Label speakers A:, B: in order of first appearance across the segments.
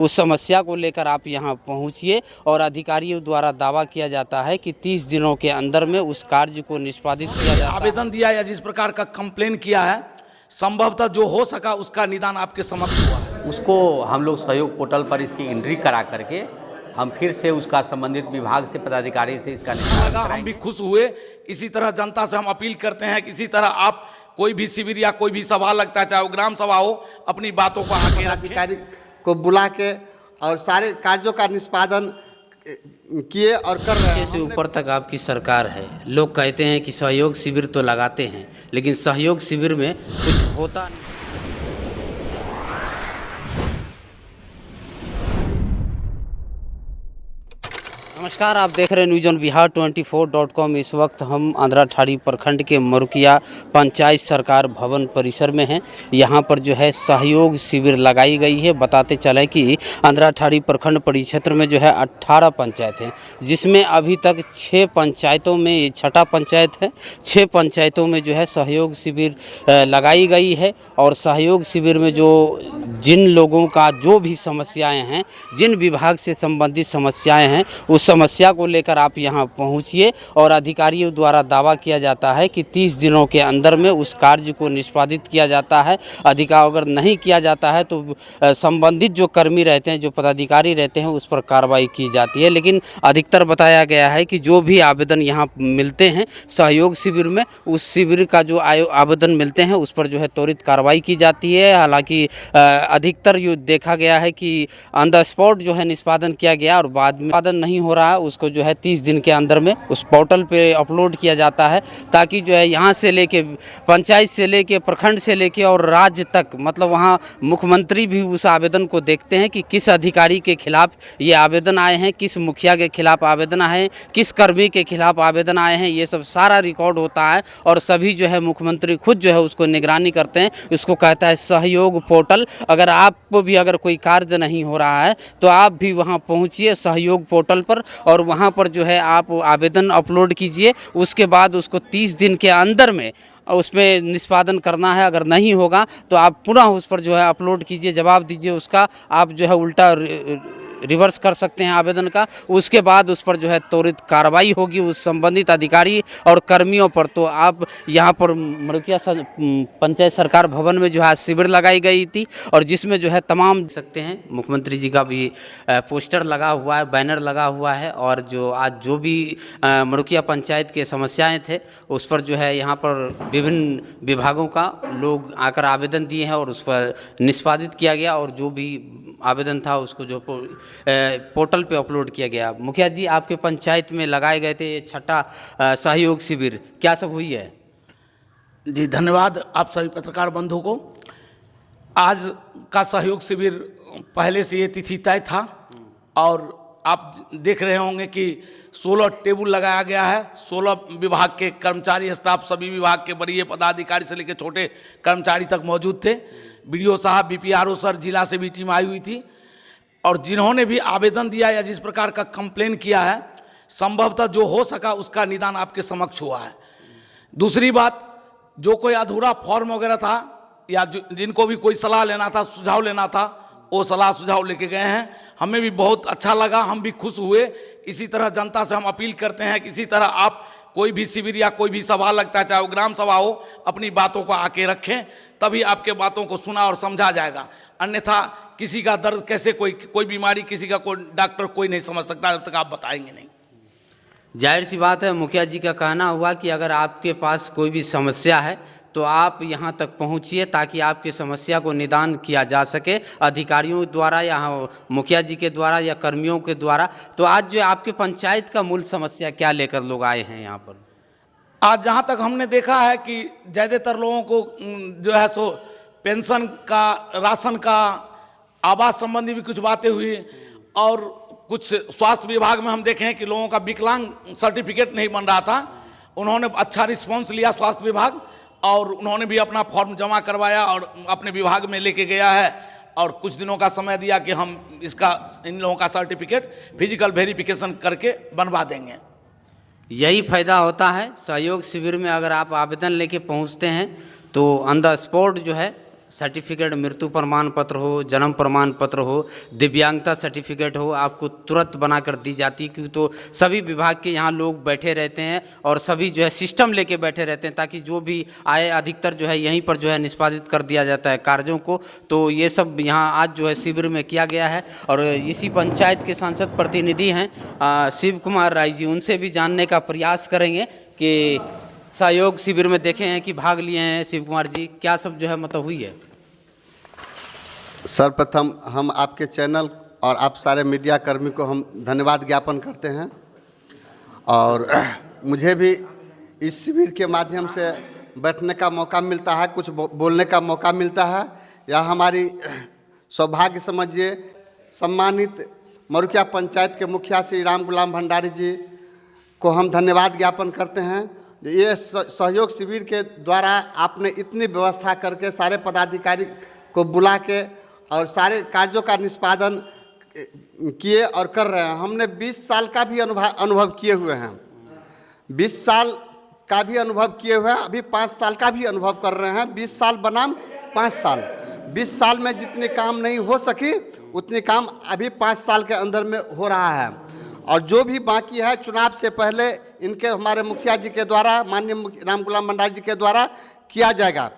A: उस समस्या को लेकर आप यहाँ पहुँचिए और अधिकारियों द्वारा दावा किया जाता है कि 30 दिनों के अंदर में उस कार्य को निष्पादित किया जाता है।
B: आवेदन दिया या जिस प्रकार का कंप्लेन किया है, संभवतः जो हो सका उसका निदान आपके समक्ष हुआ है।
C: उसको हम लोग सहयोग पोर्टल पर इसकी एंट्री करा करके हम फिर से उसका संबंधित विभाग से पदाधिकारी से इसका निष्पादन
B: हम
C: कराएंगे।
B: भी खुश हुए। इसी तरह जनता से हम अपील करते हैं कि इसी तरह आप कोई भी शिविर या कोई भी सभा लगता है, चाहे वो ग्राम सभा हो, अपनी बातों को आगे रखें।
D: अधिकारी को बुला के और सारे कार्यों का निष्पादन किए और कर रहे
A: नीचे से ऊपर तक आपकी सरकार है। लोग कहते हैं कि सहयोग शिविर तो लगाते हैं, लेकिन सहयोग शिविर में कुछ होता नहीं। नमस्कार, आप देख रहे हैं न्यूज़ ऑन बिहार 24.com। इस वक्त हम आंध्राठाड़ी प्रखंड के मरुकिया पंचायत सरकार भवन परिसर में हैं। यहाँ पर जो है सहयोग शिविर लगाई गई है। बताते चले कि आंध्राठाड़ी प्रखंड परिक्षेत्र में जो है 18 पंचायत हैं, जिसमें अभी तक 6 पंचायतों में, ये छठा पंचायत है, 6 पंचायतों में जो है सहयोग शिविर लगाई गई है। और सहयोग शिविर में जो जिन लोगों का जो भी समस्याएं हैं, जिन विभाग से संबंधित समस्याएं हैं, उस समस्या को लेकर आप यहां पहुंचिए और अधिकारियों द्वारा दावा किया जाता है कि 30 दिनों के अंदर में उस कार्य को निष्पादित किया जाता है। अगर नहीं किया जाता है तो संबंधित जो कर्मी रहते हैं, जो पदाधिकारी रहते हैं, उस पर कार्रवाई की जाती है। लेकिन अधिकतर बताया गया है कि जो भी आवेदन यहाँ मिलते हैं सहयोग शिविर में, उस शिविर का जो आवेदन मिलते हैं उस पर जो है त्वरित कार्रवाई की जाती है। हालांकि अधिकतर ये देखा गया है कि ऑन द स्पॉट जो है निष्पादन किया गया और बाद में निष्पादन नहीं हो रहा है, उसको जो है 30 दिन के अंदर में उस पोर्टल पे अपलोड किया जाता है, ताकि जो है यहाँ से लेके पंचायत से लेके प्रखंड से लेके और राज्य तक, मतलब वहाँ मुख्यमंत्री भी उस आवेदन को देखते हैं कि किस अधिकारी के खिलाफ ये आवेदन आए हैं, किस मुखिया के खिलाफ आवेदन आए हैं, किस कर्मी के खिलाफ आवेदन आए हैं। ये सब सारा रिकॉर्ड होता है और सभी जो है मुख्यमंत्री खुद जो है उसको निगरानी करते हैं। उसको कहता है सहयोग पोर्टल। अगर आपको भी अगर कोई कार्य नहीं हो रहा है तो आप भी वहाँ पहुँचिए सहयोग पोर्टल पर और वहाँ पर जो है आप आवेदन अपलोड कीजिए। उसके बाद उसको 30 दिन के अंदर में उसमें निष्पादन करना है। अगर नहीं होगा तो आप पुनः उस पर जो है अपलोड कीजिए, जवाब दीजिए उसका। आप जो है उल्टा रिवर्स कर सकते हैं आवेदन का। उसके बाद उस पर जो है त्वरित कार्रवाई होगी उस संबंधित अधिकारी और कर्मियों पर। तो आप यहाँ पर मरुकिया पंचायत सरकार भवन में जो है शिविर लगाई गई थी और जिसमें जो है तमाम सकते हैं मुख्यमंत्री जी का भी पोस्टर लगा हुआ है, बैनर लगा हुआ है। और जो आज जो भी मरुकिया पंचायत के समस्याएं थे उस पर जो है यहाँ पर विभिन्न विभागों का लोग आकर आवेदन दिए हैं और उस पर निष्पादित किया गया और जो भी आवेदन था उसको जो पोर्टल पे अपलोड किया गया। मुखिया जी, आपके पंचायत में लगाए गए थे ये छठा सहयोग शिविर, क्या सब हुई है?
B: जी धन्यवाद आप सभी पत्रकार बंधु को। आज का सहयोग शिविर पहले से ये तिथि तय था और आप देख रहे होंगे कि 16 टेबल लगाया गया है। 16 विभाग के कर्मचारी, स्टाफ, सभी विभाग के बड़े पदाधिकारी से लेकर छोटे कर्मचारी तक मौजूद थे। बीडीओ साहब, बीपीआरओ सर, जिला से भी टीम आई हुई थी और जिन्होंने भी आवेदन दिया या जिस प्रकार का कंप्लेन किया है, संभवतः जो हो सका उसका निदान आपके समक्ष हुआ है। दूसरी बात, जो कोई अधूरा फॉर्म वगैरह था या जिनको भी कोई सलाह लेना था, सुझाव लेना था, वो सलाह सुझाव लेके गए हैं। हमें भी बहुत अच्छा लगा, हम भी खुश हुए। इसी तरह जनता से हम अपील करते हैं कि इसी तरह आप कोई भी शिविर या कोई भी सभा लगता है, चाहे वो ग्राम सभा हो, अपनी बातों को आके रखें, तभी आपके बातों को सुना और समझा जाएगा। अन्यथा किसी का दर्द कैसे, कोई बीमारी, किसी का कोई डॉक्टर कोई नहीं समझ सकता जब तक आप बताएंगे नहीं।
A: जाहिर सी बात है, मुखिया जी का कहना हुआ कि अगर आपके पास कोई भी समस्या है तो आप यहाँ तक पहुँचिए ताकि आपकी समस्या को निदान किया जा सके अधिकारियों द्वारा या मुखिया जी के द्वारा या कर्मियों के द्वारा। तो आज जो आपके पंचायत का मूल समस्या क्या लेकर लोग आए हैं यहाँ पर?
B: आज जहाँ तक हमने देखा है कि ज़्यादातर लोगों को जो है सो पेंशन का, राशन का, आवास संबंधी भी कुछ बातें हुई और कुछ स्वास्थ्य विभाग में हम देखें कि लोगों का विकलांग सर्टिफिकेट नहीं बन रहा था। उन्होंने अच्छा रिस्पॉन्स लिया स्वास्थ्य विभाग और उन्होंने भी अपना फॉर्म जमा करवाया और अपने विभाग में लेके गया है और कुछ दिनों का समय दिया कि हम इन लोगों का सर्टिफिकेट फिजिकल वेरिफिकेशन करके बनवा देंगे।
A: यही फ़ायदा होता है सहयोग शिविर में। अगर आप आवेदन लेके पहुंचते हैं तो ऑन द स्पॉट जो है सर्टिफिकेट, मृत्यु प्रमाण पत्र हो, जन्म प्रमाण पत्र हो, दिव्यांगता सर्टिफिकेट हो, आपको तुरंत बनाकर दी जाती है। क्योंकि तो सभी विभाग के यहाँ लोग बैठे रहते हैं और सभी जो है सिस्टम लेके बैठे रहते हैं, ताकि जो भी आए अधिकतर जो है यहीं पर जो है निष्पादित कर दिया जाता है कार्यों को। तो ये सब यहाँ आज जो है शिविर में किया गया है। और इसी पंचायत के सांसद प्रतिनिधि हैं शिव कुमार राय जी, उनसे भी जानने का प्रयास करेंगे कि सहयोग शिविर में देखे हैं कि भाग लिए हैं शिव कुमार जी, क्या सब जो है मतलब हुई है।
D: सर्वप्रथम हम आपके चैनल और आप सारे मीडिया कर्मी को हम धन्यवाद ज्ञापन करते हैं। और मुझे भी इस शिविर के माध्यम से बैठने का मौका मिलता है, कुछ बोलने का मौका मिलता है। यह हमारी सौभाग्य समझिए। सम्मानित मरुकिया पंचायत के मुखिया श्री राम गुलाम भंडारी जी को हम धन्यवाद ज्ञापन करते हैं। ये सहयोग शिविर के द्वारा आपने इतनी व्यवस्था करके सारे पदाधिकारी को बुला के और सारे कार्यों का निष्पादन किए और कर रहे हैं। हमने 20 साल का भी अनुभव किए हुए हैं, 20 साल का भी अनुभव किए हुए हैं, अभी 5 साल का भी अनुभव कर रहे हैं। 20 साल बनाम 5 साल, 20 साल में जितने काम नहीं हो सकी उतने काम अभी 5 साल के अंदर में हो रहा है। और जो भी बाकी है चुनाव से पहले इनके हमारे मुखिया जी के द्वारा, माननीय राम गुलाम भंडारी जी के द्वारा किया जाएगा।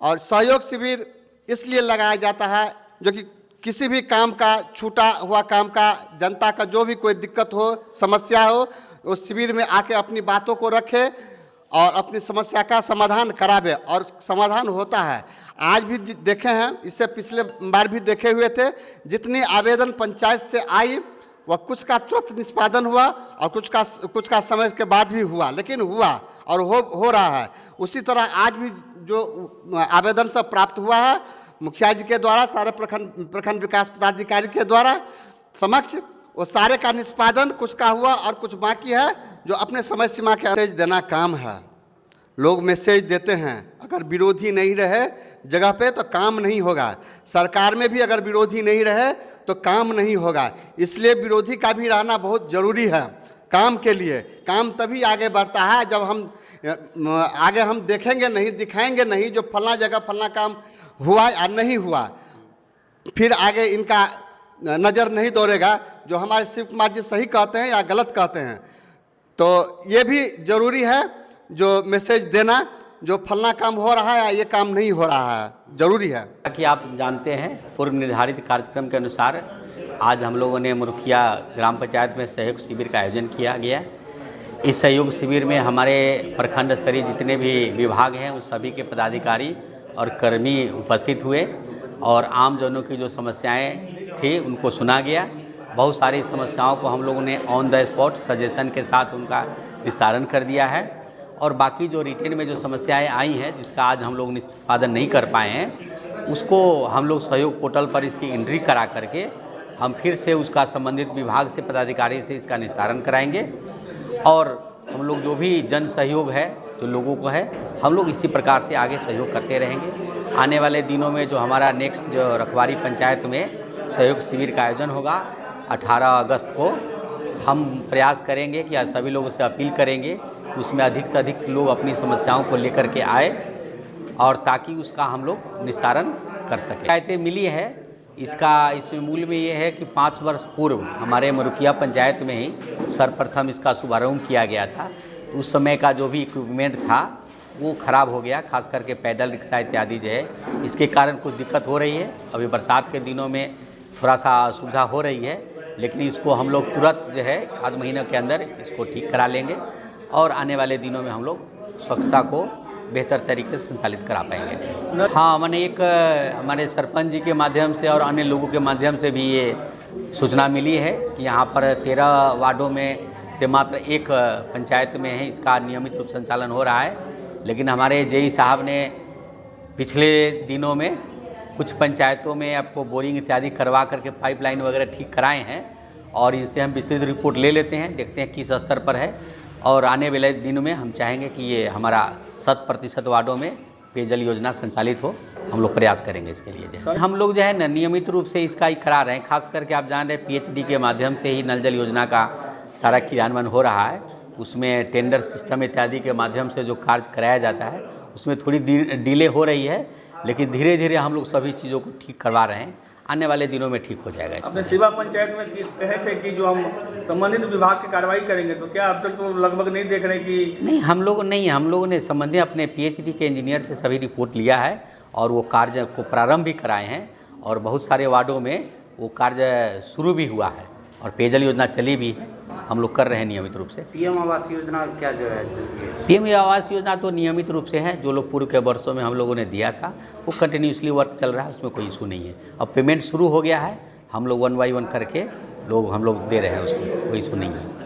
D: और सहयोग शिविर इसलिए लगाया जाता है जो कि किसी भी काम का, छूटा हुआ काम का, जनता का जो भी कोई दिक्कत हो, समस्या हो, उस शिविर में आके अपनी बातों को रखे और अपनी समस्या का समाधान करावे, और समाधान होता है। आज भी देखे हैं, इससे पिछले बार भी देखे हुए थे, जितनी आवेदन पंचायत से आई वह कुछ का तुरंत निष्पादन हुआ और कुछ का समय के बाद भी हुआ, लेकिन हुआ और हो रहा है। उसी तरह आज भी जो आवेदन सब प्राप्त हुआ है मुखिया जी के द्वारा, सारे प्रखंड विकास पदाधिकारी के द्वारा समक्ष, वो सारे का निष्पादन कुछ का हुआ और कुछ बाकी है जो अपने समय सीमा के मैसेज देना काम है। लोग मैसेज देते हैं, अगर विरोधी नहीं रहे जगह पे तो काम नहीं होगा। सरकार में भी अगर विरोधी नहीं रहे तो काम नहीं होगा। इसलिए विरोधी का भी रहना बहुत ज़रूरी है काम के लिए। काम तभी आगे बढ़ता है जब हम देखेंगे नहीं, दिखाएंगे नहीं जो फलना जगह फलना काम हुआ या नहीं हुआ, फिर आगे इनका नज़र नहीं दौड़ेगा जो हमारे शिव कुमार जी सही कहते हैं या गलत कहते हैं। तो ये भी ज़रूरी है जो मैसेज देना, जो फलना काम हो रहा है या ये काम नहीं हो रहा है, ज़रूरी है।
C: कि आप जानते हैं पूर्व निर्धारित कार्यक्रम के अनुसार आज हम लोगों ने मुरुकिया ग्राम पंचायत में सहयोग शिविर का आयोजन किया गया। इस सहयोग शिविर में हमारे प्रखंड स्तरीय जितने भी विभाग हैं उस सभी के पदाधिकारी और कर्मी उपस्थित हुए और आम जनों की जो समस्याएं थी उनको सुना गया। बहुत सारी समस्याओं को हम लोगों ने ऑन द स्पॉट सजेशन के साथ उनका निस्तारण कर दिया है। और बाकी जो रिटेन में जो समस्याएं आई हैं जिसका आज हम लोग निष्पादन नहीं कर पाए हैं, उसको हम लोग सहयोग पोर्टल पर इसकी एंट्री करा करके हम फिर से उसका संबंधित विभाग से, पदाधिकारी से इसका निस्तारण कराएंगे। और हम लोग जो भी जन सहयोग है जो लोगों को है, हम लोग इसी प्रकार से आगे सहयोग करते रहेंगे। आने वाले दिनों में जो हमारा नेक्स्ट जो रखवारी पंचायत में सहयोग शिविर का आयोजन होगा 18 अगस्त को, हम प्रयास करेंगे कि सभी लोगों से अपील करेंगे उसमें अधिक से अधिक लोग अपनी समस्याओं को लेकर के आए और ताकि उसका हम लोग निस्तारण कर सकें। शिकायतें मिली है, इसमें मूल में ये है कि 5 वर्ष पूर्व हमारे मुरुकिया पंचायत में ही सर्वप्रथम इसका शुभारंभ किया गया था। उस समय का जो भी इक्विपमेंट था वो ख़राब हो गया, खास करके पैडल रिक्शा इत्यादि जो है, इसके कारण कुछ दिक्कत हो रही है। अभी बरसात के दिनों में थोड़ा सा असुविधा हो रही है, लेकिन इसको हम लोग तुरंत जो है आध महीने के अंदर इसको ठीक करा लेंगे और आने वाले दिनों में हम लोग स्वच्छता को बेहतर तरीके से संचालित करा पाएंगे। हाँ, मैंने एक हमारे सरपंच जी के माध्यम से और अन्य लोगों के माध्यम से भी ये सूचना मिली है कि यहाँ पर 13 वार्डों में से मात्र एक पंचायत में है इसका नियमित रूप संचालन हो रहा है। लेकिन हमारे जेई साहब ने पिछले दिनों में कुछ पंचायतों में आपको बोरिंग इत्यादि करवा करके पाइपलाइन वगैरह ठीक कराए हैं और इनसे हम विस्तृत रिपोर्ट ले लेते हैं, देखते हैं किस स्तर पर है। और आने वाले दिनों में हम चाहेंगे कि ये हमारा 100% वार्डों में पेयजल योजना संचालित हो। हम लोग प्रयास करेंगे इसके लिए। जो हम लोग जो है न नियमित रूप से इसका ही करा रहे हैं। खास करके आप जान रहे हैं PHD के माध्यम से ही नल जल योजना का सारा क्रियान्वयन हो रहा है। उसमें टेंडर सिस्टम इत्यादि के माध्यम से जो कार्य कराया जाता है उसमें थोड़ी डिले हो रही है, लेकिन धीरे धीरे हम लोग सभी चीज़ों को ठीक करवा रहे हैं, आने वाले दिनों में ठीक हो जाएगा इसमें।
E: अपने सेवा पंचायत में कहे थे कि जो हम संबंधित विभाग की कार्रवाई करेंगे, तो क्या अब तक तो लगभग नहीं देख रहे कि
C: नहीं, हम लोगों ने संबंधित अपने पीएचडी के इंजीनियर से सभी रिपोर्ट लिया है और वो कार्य को प्रारंभ भी कराए हैं और बहुत सारे वार्डों में वो कार्य शुरू भी हुआ है और पेयजल योजना चली भी है, हम लोग कर रहे हैं नियमित रूप से।
A: पीएम आवास योजना क्या जो है
C: पीएम आवास योजना तो नियमित रूप से है, जो लोग पूर्व के वर्षों में हम लोगों ने दिया था वो कंटिन्यूसली वर्क चल रहा है, उसमें कोई इशू नहीं है। अब पेमेंट शुरू हो गया है, हम लोग 1 बाय 1 करके हम लोग दे रहे हैं, उसमें कोई इशू नहीं है।